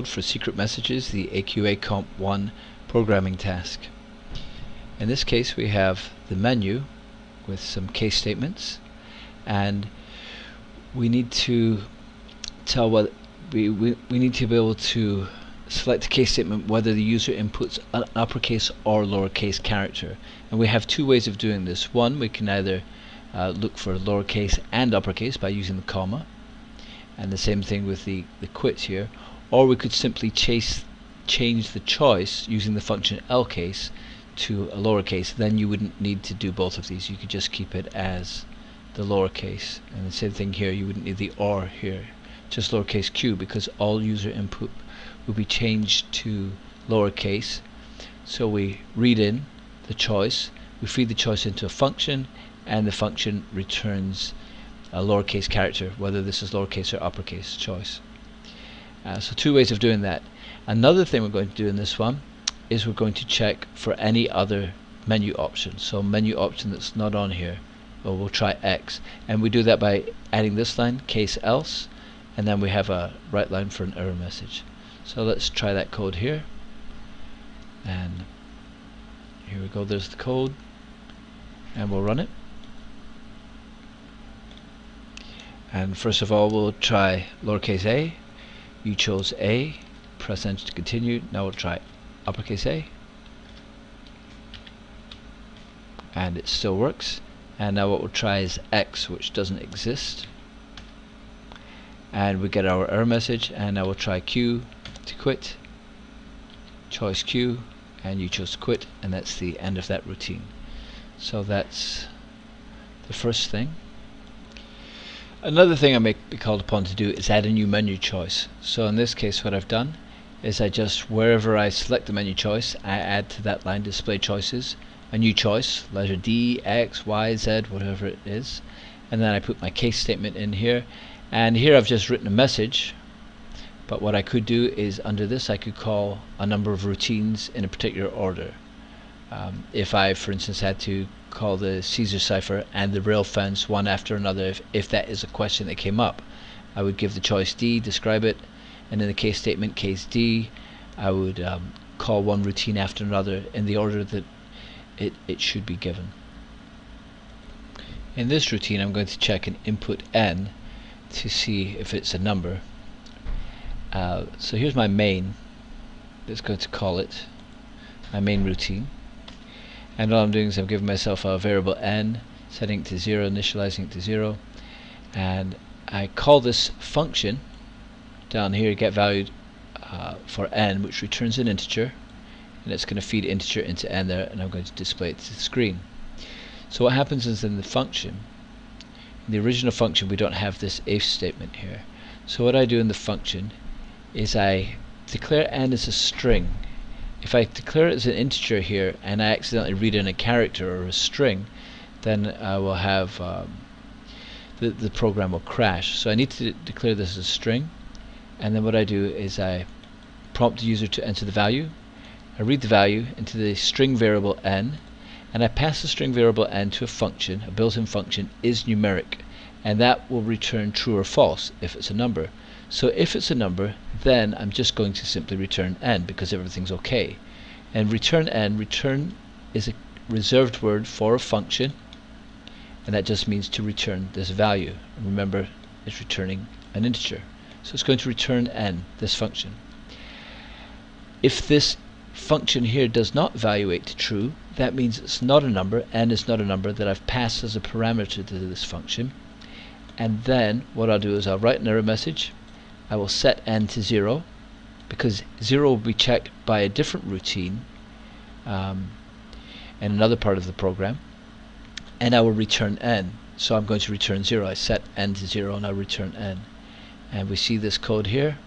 For secret messages, the AQA Comp 1 programming task. In this case we have the menu with some case statements, and we need to tell what we need to be able to select a case statement whether the user inputs an uppercase or lowercase character. And we have two ways of doing this. One, we can either look for lowercase and uppercase by using the comma, and the same thing with the quit here. Or we could simply change the choice using the function lcase to a lowercase. Then you wouldn't need to do both of these. You could just keep it as the lowercase. And the same thing here, you wouldn't need the or here, just lowercase q, because all user input will be changed to lowercase. So we read in the choice, we feed the choice into a function, and the function returns a lowercase character, whether this is lowercase or uppercase choice. So two ways of doing that. Another thing we're going to do in this one is we're going to check for any other menu option. So menu option that's not on here, well, we'll try X, and we do that by adding this line, case else, and then we have a right line for an error message. So let's try that code here, and here we go, there's the code, and we'll run it. And first of all we'll try lowercase a. You chose A, press enter to continue. Now we'll try uppercase A, and it still works. And now what we'll try is X, which doesn't exist, and we get our error message. And now we'll try Q to quit, choice Q, and you chose quit, and that's the end of that routine. So that's the first thing. Another thing I may be called upon to do is add a new menu choice. So in this case what I've done is I just, wherever I select the menu choice, I add to that line display choices a new choice, letter D, X, Y, Z, whatever it is, and then I put my case statement in here. And here I've just written a message, but what I could do is under this I could call a number of routines in a particular order. If I, for instance, had to call the Caesar cipher and the rail fence one after another, if that is a question that came up, I would give the choice D, describe it, and in the case statement, case D, I would call one routine after another in the order that it should be given. In this routine I'm going to check an input n to see if it's a number. So here's my main. Let's go to call it my main routine. And all I'm doing is I'm giving myself a variable n, setting it to 0, initializing it to 0, and I call this function down here, get value for n, which returns an integer, and it's going to feed integer into n there, and I'm going to display it to the screen. So what happens is in the function, in the original function, we don't have this if statement here. So what I do in the function is I declare n as a string. If I declare it as an integer here and I accidentally read in a character or a string, then I will have the program will crash. So I need to declare this as a string, and then what I do is I prompt the user to enter the value. I read the value into the string variable n, and I pass the string variable n to a function, a built-in function, is numeric, and that will return true or false if it's a number. So if it's a number, then I'm just going to simply return n because everything's okay. And return n, return is a reserved word for a function, and that just means to return this value. And remember, it's returning an integer. So it's going to return n, this function. If this function here does not evaluate to true, that means it's not a number, n is not a number that I've passed as a parameter to this function. And then what I'll do is I'll write an error message. I will set n to 0 because 0 will be checked by a different routine in another part of the program, and I will return n. So I'm going to return 0. I set n to 0 and I return n, and we see this code here.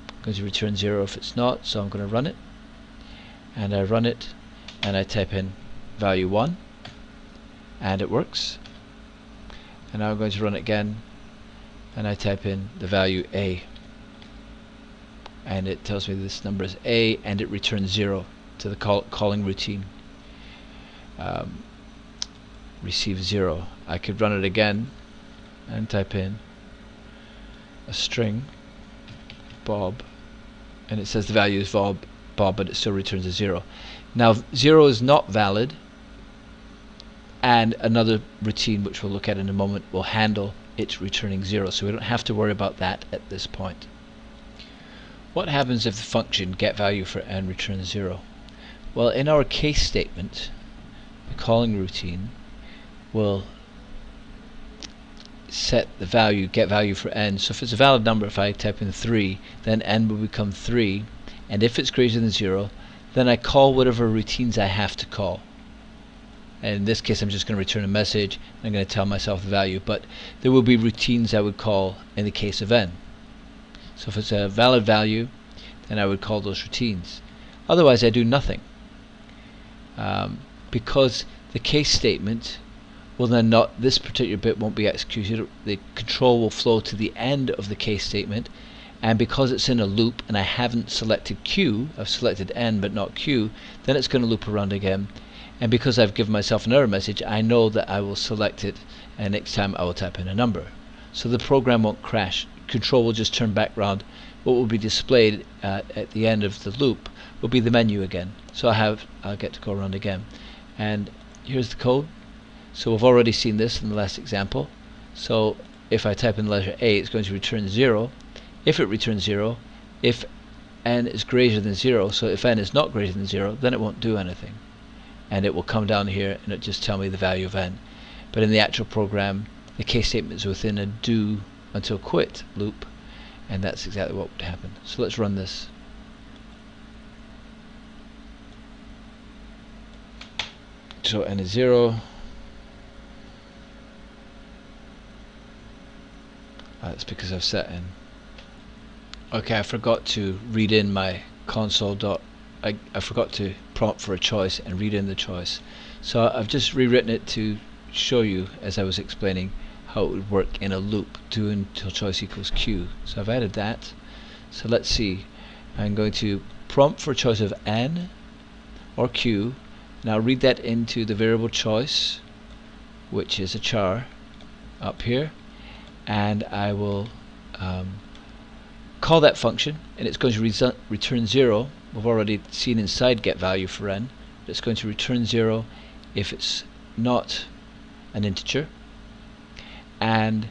I'm going to return 0 if it's not, so I'm going to run it, and I run it and I type in value 1 and it works. And now I'm going to run it again and I type in the value a, and it tells me this number is a, and it returns 0 to the calling routine. Receive 0. I could run it again and type in a string, Bob, and it says the value is Bob, but it still returns a 0. Now 0 is not valid, and another routine which we'll look at in a moment will handle it returning 0, so we don't have to worry about that at this point. What happens if the function getValue for n returns 0? Well, in our case statement, the calling routine will set the value getValue for n. So if it's a valid number, if I type in 3, then n will become 3, and if it's greater than 0, then I call whatever routines I have to call. And in this case, I'm just going to return a message. I'm going to tell myself the value, but there will be routines I would call in the case of n. So if it's a valid value, then I would call those routines. Otherwise, I do nothing, because the case statement will then not, this particular bit won't be executed. The control will flow to the end of the case statement, and because it's in a loop and I haven't selected Q, I've selected N but not Q, then it's going to loop around again. And because I've given myself an error message, I know that I will select it, and next time I will type in a number. So the program won't crash. Control will just turn back round. What will be displayed at the end of the loop will be the menu again. So I'll get to go around again. And here's the code. So we've already seen this in the last example. So if I type in the letter A, it's going to return 0. If it returns 0, if n is greater than 0, so if n is not greater than 0, then it won't do anything. And it will come down here and it just tell me the value of n. But in the actual program, the case statement is within a do until quit loop, and that's exactly what would happen. So let's run this. So n is 0. That's because I've set in. Okay, I forgot to read in my console. I forgot to prompt for a choice and read in the choice. So I've just rewritten it to show you, as I was explaining, how it would work in a loop, do until choice equals Q. So I've added that. So let's see. I'm going to prompt for a choice of N or Q. Now read that into the variable choice, which is a char up here, and I will call that function, and it's going to return 0. We've already seen inside getValue for n. It's going to return 0 if it's not an integer, and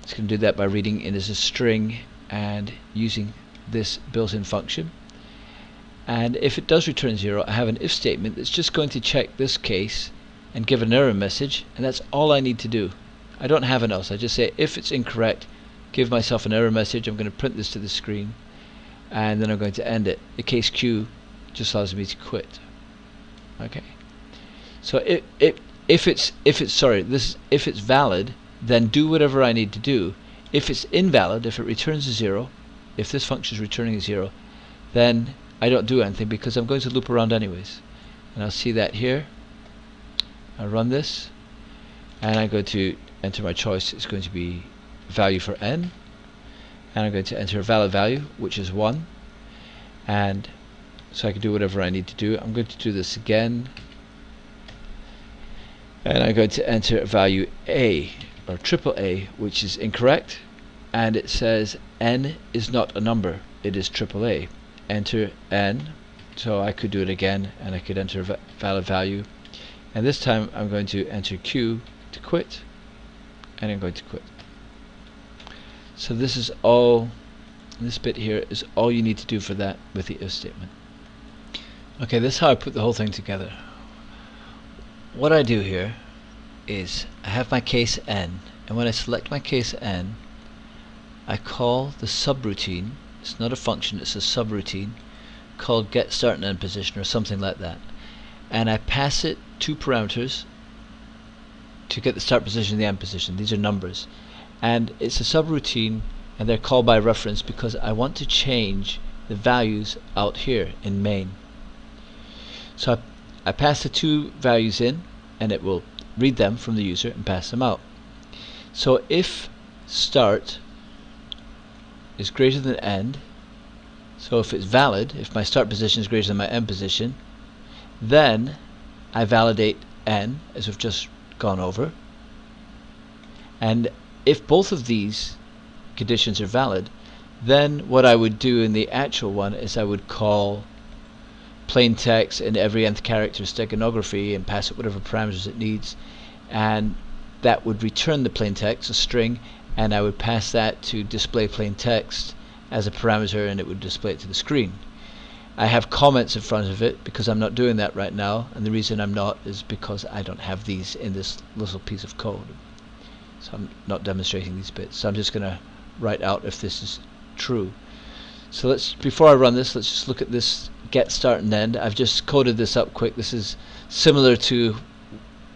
it's going to do that by reading in as a string and using this built-in function. And if it does return 0, I have an if statement that's just going to check this case and give an error message, and that's all I need to do. I don't have an else. I just say if it's incorrect, give myself an error message. I'm going to print this to the screen, and then I'm going to end it. The case Q just allows me to quit. Okay. So if it's valid, then do whatever I need to do. If it's invalid, if it returns a 0, if this function is returning a 0, then I don't do anything because I'm going to loop around anyways. And I'll see that here. I'll run this, and I'm going to enter my choice. It's going to be value for n, and I'm going to enter a valid value, which is 1, and so I can do whatever I need to do. I'm going to do this again, and I'm going to enter a value A, or AAA, which is incorrect, and it says n is not a number, it is AAA. Enter n, so I could do it again, and I could enter a valid value, and this time I'm going to enter Q to quit, and I'm going to quit. So this is all, this bit here is all you need to do for that with the if statement. Okay, this is how I put the whole thing together. What I do here is I have my case n, and when I select my case n, I call the subroutine. It's not a function, it's a subroutine called get start and end position or something like that, and I pass it 2 parameters to get the start position and the end position. These are numbers, and it's a subroutine, and they're called by reference because I want to change the values out here in main. So I pass the 2 values in, and it will read them from the user and pass them out. So if start is greater than end, so if it's valid, if my start position is greater than my end position, then I validate n, as we've just gone over, and if both of these conditions are valid, Then what I would do in the actual one is I would call plain text in every nth character steganography and pass it whatever parameters it needs, and that would return the plain text, a string, and I would pass that to display plain text as a parameter, and it would display it to the screen. I have comments in front of it because I'm not doing that right now, and the reason I'm not is because I don't have these in this little piece of code, so I'm not demonstrating these bits. So I'm just going to write out if this is true. So before I run this, let's just look at this get, start, and end. I've just coded this up quick. This is similar to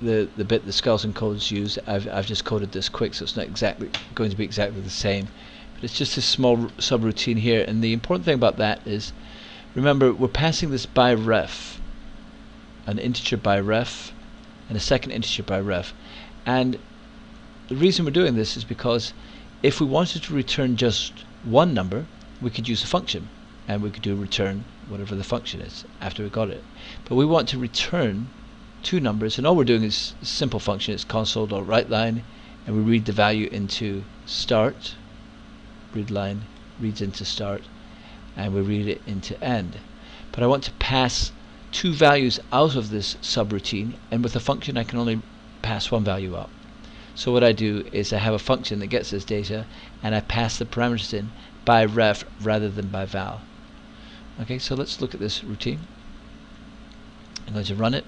the bit the skeleton codes use. I've just coded this quick, so it's not exactly going to be exactly the same, but it's just a small subroutine here. And the important thing about that is, remember, we're passing this by ref, an integer by ref, and a second integer by ref. And the reason we're doing this is because if we wanted to return just one number, we could use a function, and we could do return whatever the function is after we got it. But we want to return two numbers, and all we're doing is a simple function. It's console.writeLine, and we read the value into start. Read line reads into start, and we read it into end. But I want to pass two values out of this subroutine, and with a function I can only pass one value out. So what I do is I have a function that gets this data, and I pass the parameters in by ref rather than by val. Okay, so let's look at this routine. I'm going to run it,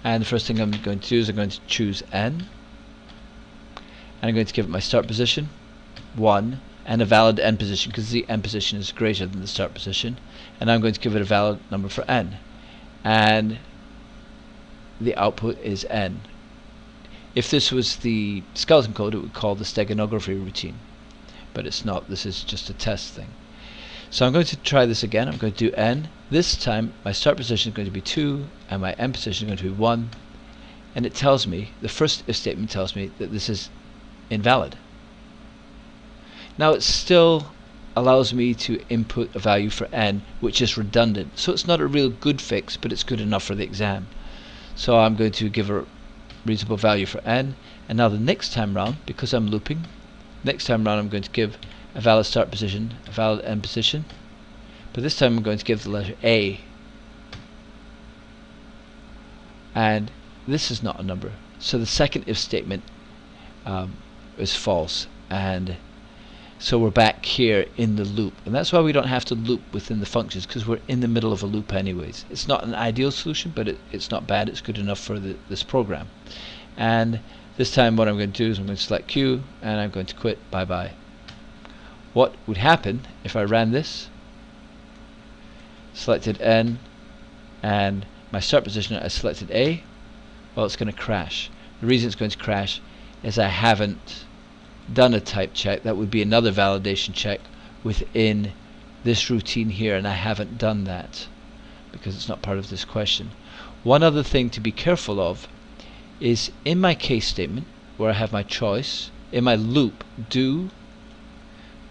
and the first thing I'm going to do is I'm going to choose n, and I'm going to give it my start position 1 and a valid end position, because the end position is greater than the start position, and I'm going to give it a valid number for n, and the output is n. If this was the skeleton code, it would call the steganography routine, but it's not. This is just a test thing. So I'm going to try this again. I'm going to do n. This time my start position is going to be 2 and my end position is going to be 1, and it tells me, the first if statement tells me that this is invalid. Now it still allows me to input a value for n which is redundant, so it's not a real good fix, but it's good enough for the exam. So I'm going to give a reasonable value for n, and now the next time round, because I'm looping, next time round I'm going to give a valid start position, a valid end position, but this time I'm going to give the letter A, and this is not a number, so the second if statement is false, and so we're back here in the loop. And that's why we don't have to loop within the functions, because we're in the middle of a loop anyways. It's not an ideal solution, but it's not bad. It's good enough for this program. And this time what I'm going to do is I'm going to select Q, and I'm going to quit, bye bye. What would happen if I ran this, selected N, and my start position I selected A? Well, it's going to crash. The reason it's going to crash is I haven't done a type check. That would be another validation check within this routine here, and I haven't done that because it's not part of this question. One other thing to be careful of is in my case statement where I have my choice, in my loop, do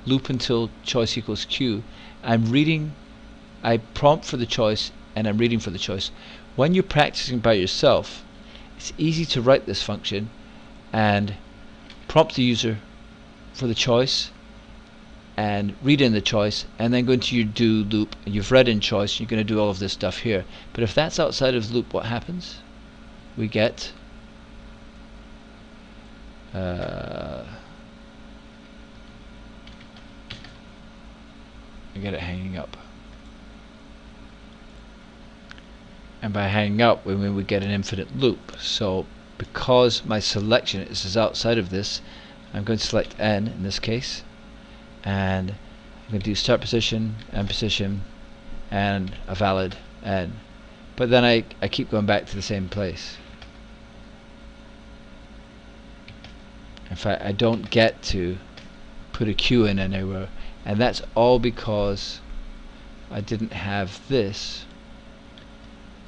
loop until choice equals Q, I prompt for the choice and I'm reading for the choice. When you're practicing by yourself, it's easy to write this function and prompt the user for the choice and read in the choice, and then go into your do loop, and you've read in choice, you're going to do all of this stuff here. But if that's outside of the loop, what happens? We get I get it hanging up, and by hanging up we mean we get an infinite loop. So because my selection is outside of this, I'm going to select N in this case, and I'm going to do start position, end position, and a valid N. But then I keep going back to the same place. In fact, I don't get to put a Q in anywhere, and that's all because I didn't have this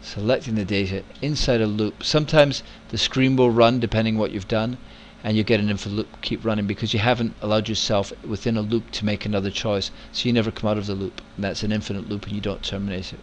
selecting the data inside a loop. Sometimes the screen will run depending what you've done, and you get an infinite loop keep running because you haven't allowed yourself within a loop to make another choice, so you never come out of the loop, and that's an infinite loop and you don't terminate it.